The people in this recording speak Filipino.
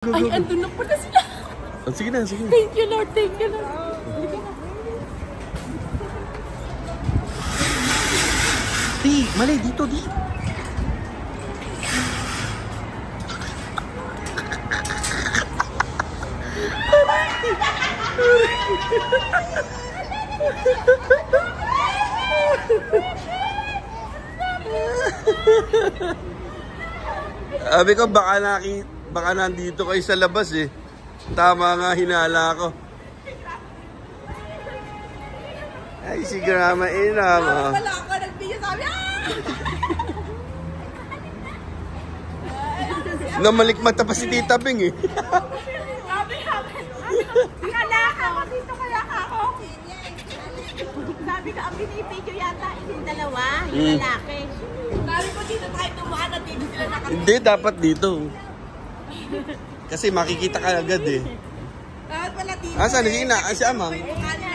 Go, Ay, go, go. andun na pala sila. Oh, sige na, sige na. Thank you, Lord. Thank you, Lord. Di, mali, dito, di. Sabi ko, baka nandito kayo sa labas eh. Tama nga, hinala ko. Ay, si Grandma Ina mo. Wala ako, nagbigay sa amin. Namalikmat pa si Tita Bing eh. Sabi kala ako dito, kaya ako. Sabi ko, ang binibidyo yata yung dalawa, yung lalaki. Sabi ko dito tayo tumaan at dito sila nakapit. Hindi, dapat dito. Kasi makikita ka agad eh. Dapat pala dito. Asan? Sige na, si Amang. Kanya.